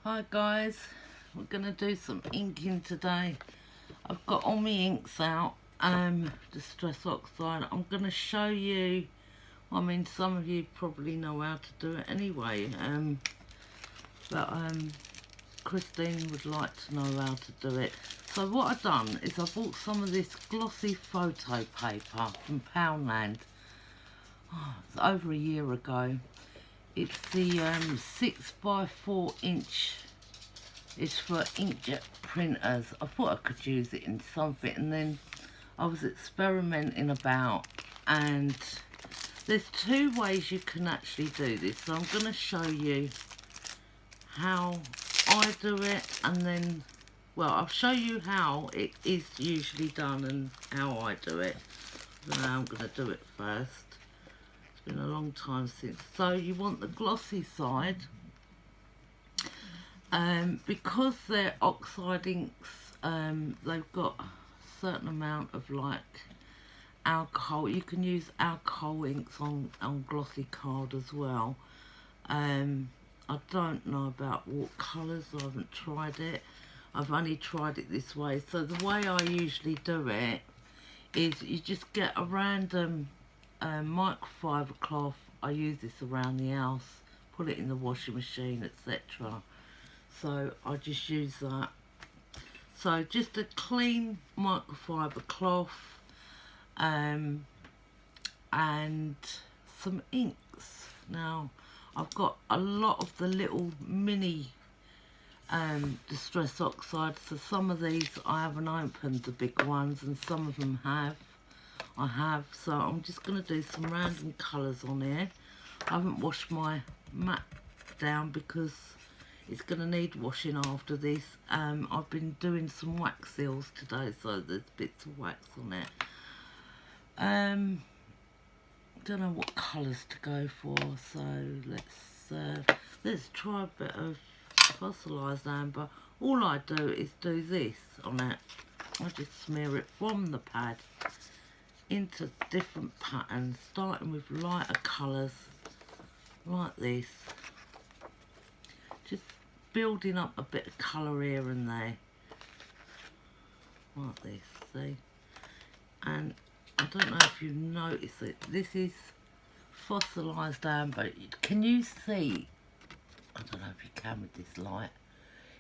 Hi guys, we're going to do some inking today. I've got all my inks out, Distress Oxide. I'm going to show you, I mean some of you probably know how to do it anyway, but Christine would like to know how to do it. So what I've done is I bought some of this glossy photo paper from Poundland. It's over a year ago. It's the 6x4 inch. It's for inkjet printers. I thought I could use it in something, and then I was experimenting about, and there's two ways you can actually do this. So I'm going to show you how I do it, and then, well, I'll show you how it is usually done and how I do it. I don't know how I'm going to do it first. It's been a long time since. So you want the glossy side. Because they're oxide inks, they've got a certain amount of like alcohol. You can use alcohol inks on Glossy Card as well. I don't know about watercolours, I haven't tried it. I've only tried it this way. So the way I usually do it is you just get a random microfiber cloth. I use this around the house, put it in the washing machine, etc. So I just use that. So just a clean microfiber cloth and some inks. Now I've got a lot of the little mini Distress Oxide, so some of these I haven't opened, the big ones, and some of them I have. So I'm just going to do some random colours on here. I haven't washed my mat down because it's going to need washing after this. I've been doing some wax seals today, so there's bits of wax on it. Don't know what colours to go for, so let's try a bit of fossilised amber. All I do is do this on it. I just smear it from the pad into different patterns, starting with lighter colours like this. Just building up a bit of colour here and there, like this, see? And I don't know if you notice it, this is fossilised amber. Can you see, I don't know if you can with this light,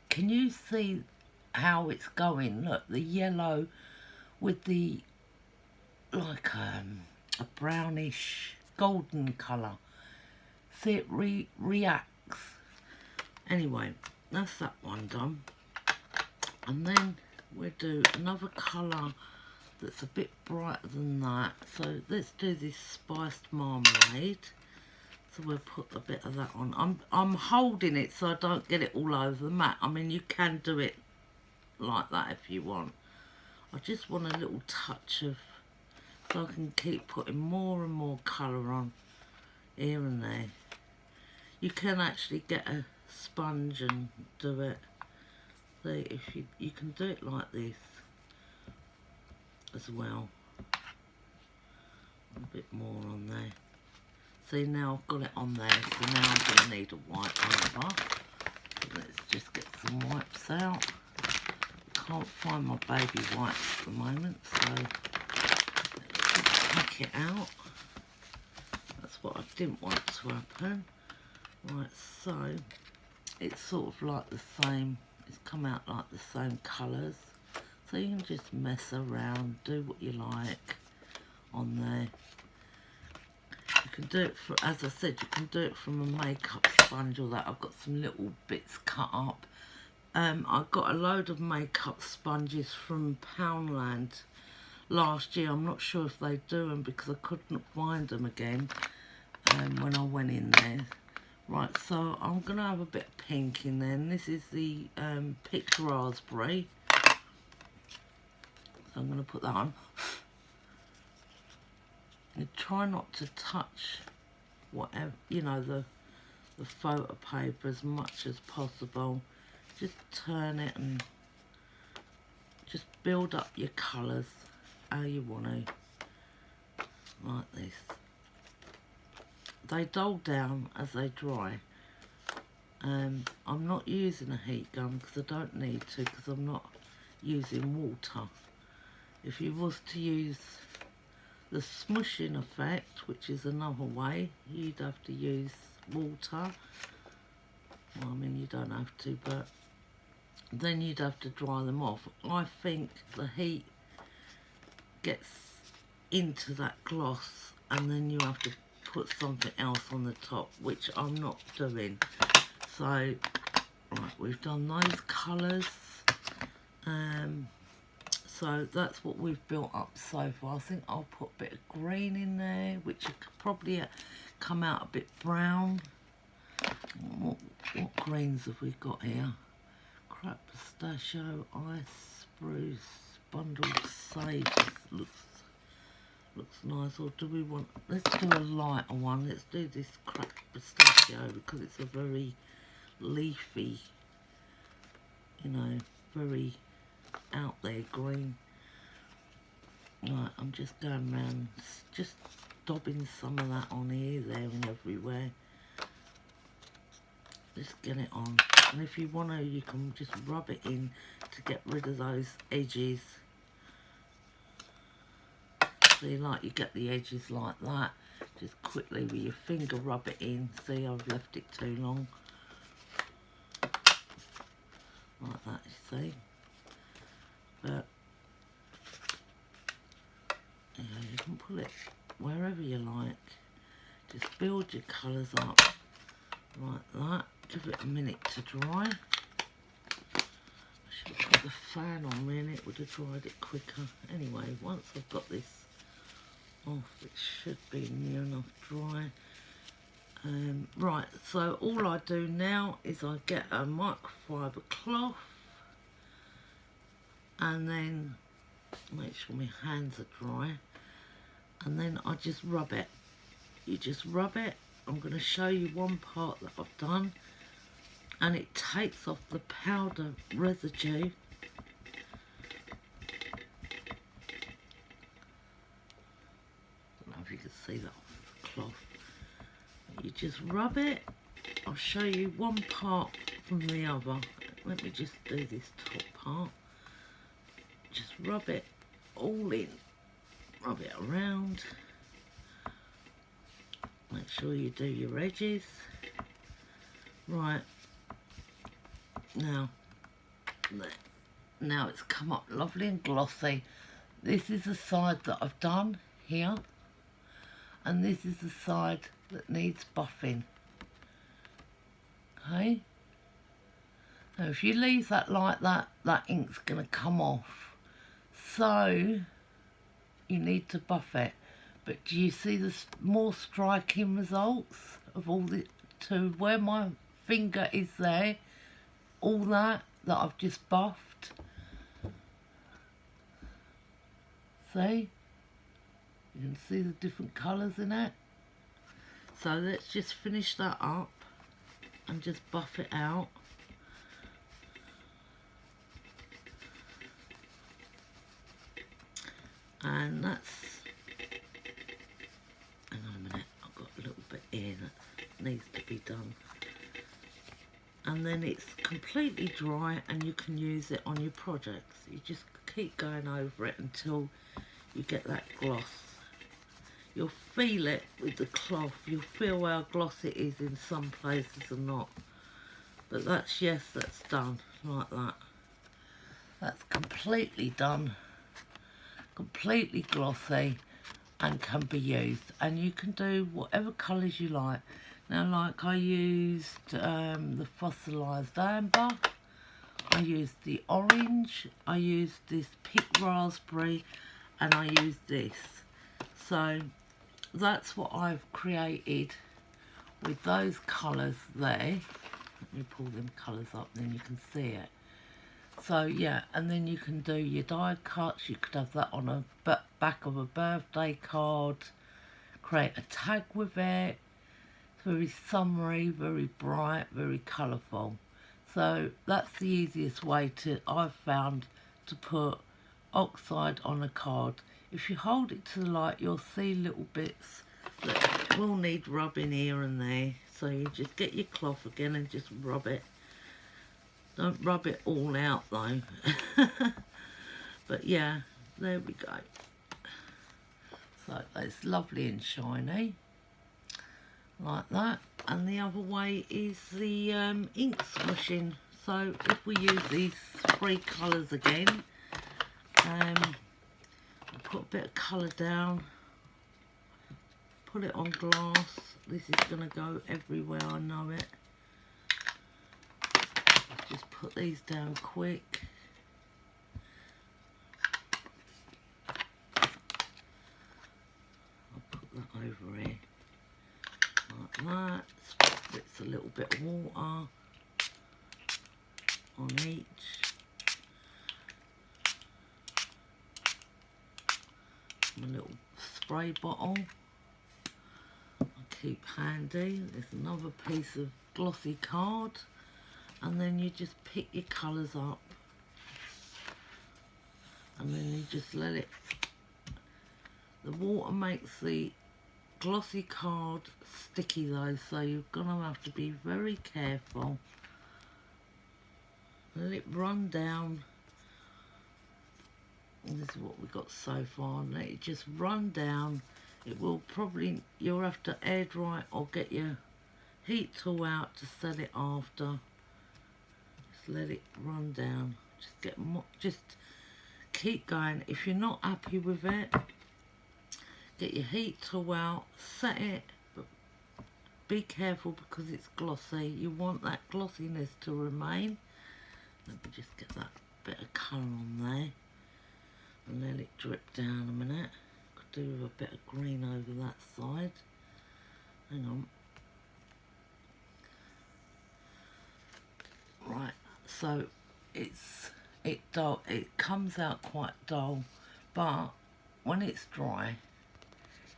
can you see how it's going? Look, the yellow with the, like a brownish golden colour. See, it reacts. Anyway, that's that one done. And then we'll do another colour that's a bit brighter than that. So let's do this spiced marmalade. So we'll put a bit of that on. I'm holding it so I don't get it all over the mat. I mean, you can do it like that if you want. I just want a little touch of, so I can keep putting more and more colour on here and there. You can actually get a sponge and do it. See, if you can do it like this as well. A bit more on there. See, now I've got it on there, so now I'm going to need a wipe over. Let's just get some wipes out. Can't find my baby wipes at the moment, so let's just take it out. That's what I didn't want to happen. Right, so it's sort of like the same, it's come out like the same colours. So you can just mess around, do what you like on there. You can do it for, as I said, you can do it from a makeup sponge or that. I've got some little bits cut up. I got a load of makeup sponges from Poundland last year. I'm not sure if they do them because I couldn't find them again when I went in there. Right, so I'm going to have a bit of pink in there. And this is the picked raspberry. So I'm going to put that on. And try not to touch whatever, you know, the photo paper as much as possible. Just turn it and just build up your colours how you want to, like this. They dull down as they dry, I'm not using a heat gun because I don't need to, because I'm not using water. If you was to use the smushing effect, which is another way, you'd have to use water. Well, I mean, you don't have to, but then you'd have to dry them off. I think the heat gets into that gloss and then you have to put something else on the top, which I'm not doing. So, right, we've done those colours. So that's what we've built up so far. I think I'll put a bit of green in there, which could probably come out a bit brown. What greens have we got here? Crap, pistachio, ice, spruce, bundled sage. Looks nice. Or do we want, let's do a lighter one. Let's do this crap pistachio because it's a very leafy, you know, very out there green. Right, I'm just going around, just daubing some of that on here, there and everywhere. Just get it on. And if you want to, you can just rub it in to get rid of those edges. See, like you get the edges like that. Just quickly with your finger rub it in. See, I've left it too long. Like that, you see. But, yeah, you can pull it wherever you like. Just build your colours up like that. Give it a minute to dry. I should have put the fan on really, it would have dried it quicker. Anyway, once I've got this off, it should be near enough dry. Right, so all I do now is I get a microfiber cloth and then make sure my hands are dry, and then I just rub it. You just rub it. I'm going to show you one part that I've done, and it takes off the powder residue. I don't know if you can see that off the cloth. You just rub it. I'll show you one part from the other. Let me just do this top part. Just rub it all in. Rub it around. Make sure you do your edges. Right. Now it's come up lovely and glossy. This is the side that I've done here, and this is the side that needs buffing. Okay, now if you leave that like that, that ink's going to come off, so you need to buff it. But do you see the more striking results of all the, to where my finger is there, all that I've just buffed? See? You can see the different colours in it. So let's just finish that up and just buff it out. And that's, hang on a minute, I've got a little bit here that needs to be done. And then it's completely dry and you can use it on your projects. You just keep going over it until you get that gloss. You'll feel it with the cloth. You'll feel how glossy it is in some places and not. But that's, yes, that's done like that. That's completely done. Completely glossy and can be used. And you can do whatever colours you like. Now, like I used the fossilised amber. I used the orange. I used this pink raspberry. And I used this. So that's what I've created with those colours there. Let me pull them colours up, then you can see it. So yeah, and then you can do your die cuts. You could have that on a back of a birthday card. Create a tag with it. It's very summery, very bright, very colourful. So that's the easiest way to, I've found, to put oxide on a card. If you hold it to the light, you'll see little bits that will need rubbing here and there. So you just get your cloth again and just rub it. Don't rub it all out though. But yeah, there we go. So it's lovely and shiny, like that. And the other way is the ink smooshing. So if we use these three colours again, put a bit of colour down, put it on glass. This is going to go everywhere, I know it. Just put these down quick. I'll put that over here, like that. Spritz a little bit of water on each. My little spray bottle I keep handy. There's another piece of glossy card, and then you just pick your colours up, and then you just let it. The water makes the glossy card sticky though, so you're gonna have to be very careful. Let it run down. And this is what we got so far. Let it just run down. It will probably, you'll have to air dry or get your heat tool out to set it after. Just let it run down. Just keep going. If you're not happy with it, get your heat tool out, set it, but be careful because it's glossy. You want that glossiness to remain. Let me just get that bit of colour on there and let it drip down a minute. Could do with a bit of green over that side. Hang on. Right, so it comes out quite dull, but when it's dry,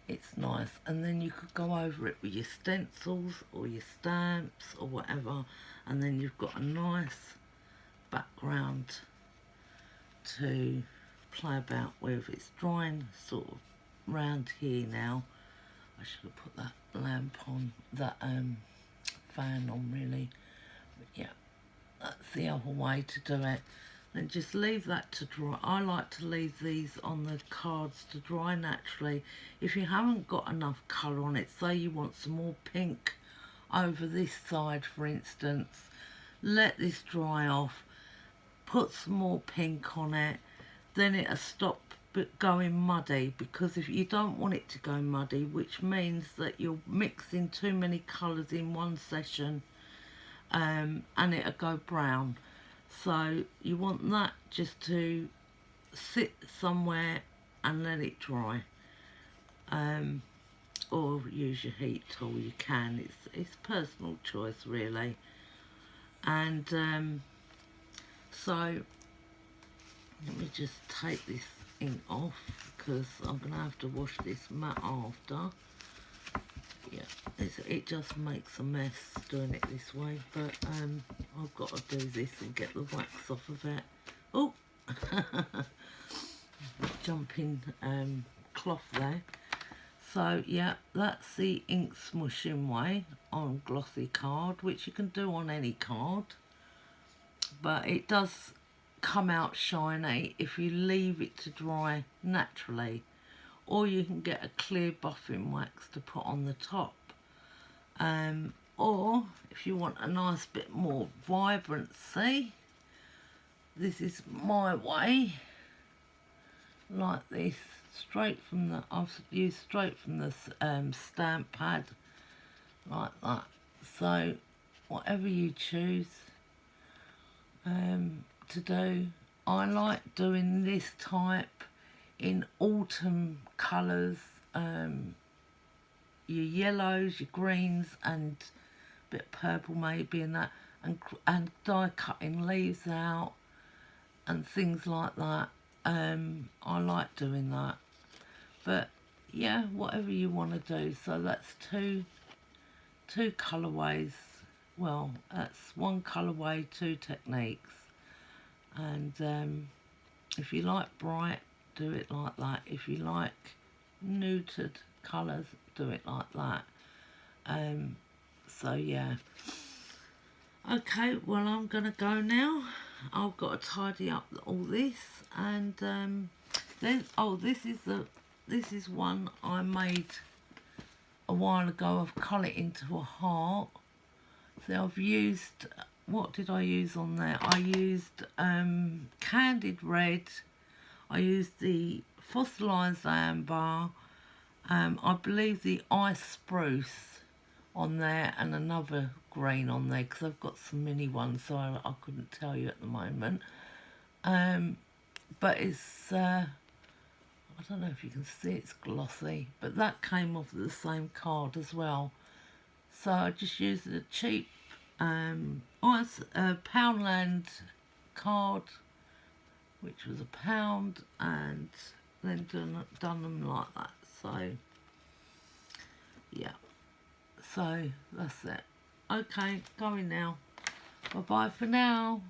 it's nice. And then you could go over it with your stencils or your stamps or whatever, and then you've got a nice background to play about with. It's drying sort of round here now. I should have put that lamp on, that fan on really. But yeah, that's the other way to do it. Then just leave that to dry. I like to leave these on the cards to dry naturally. If you haven't got enough colour on it, say you want some more pink over this side for instance, let this dry off, put some more pink on it, then it'll stop going muddy, because if you don't want it to go muddy, which means that you're mixing too many colours in one session, and it'll go brown. So you want that just to sit somewhere and let it dry, or use your heat tool. You can, it's personal choice really. And so let me just take this ink off because I'm going to have to wash this mat after. Yeah, it just makes a mess doing it this way, but I've got to do this and get the wax off of it. Oh, jumping cloth there. So yeah, that's the ink smushing way on glossy card, which you can do on any card, but it does come out shiny if you leave it to dry naturally, or you can get a clear buffing wax to put on the top, or if you want a nice bit more vibrancy, this is my way, like this, straight from the, I've used straight from the stamp pad, like that. So whatever you choose to do, I like doing this type in autumn colours, your yellows, your greens, and a bit of purple maybe, and that, and die cutting leaves out and things like that. I like doing that, but yeah, whatever you want to do. So that's two colourways. Well, that's one colourway, two techniques. And if you like bright, do it like that. If you like neutered colours, do it like that. So yeah. Okay, well I'm gonna go now. I've got to tidy up all this, and then this is one I made a while ago. I've coloured it into a heart. So I've used, what did I use on there? I used Candied Red. I used the Fossilised Amber. I believe the Ice Spruce on there, and another green on there, because I've got some mini ones, so I couldn't tell you at the moment. But it's, I don't know if you can see, it's glossy, but that came off the same card as well. So I just used a cheap Poundland card, which was £1, and then done them like that. So yeah, so that's it. Okay, going now. Bye bye for now.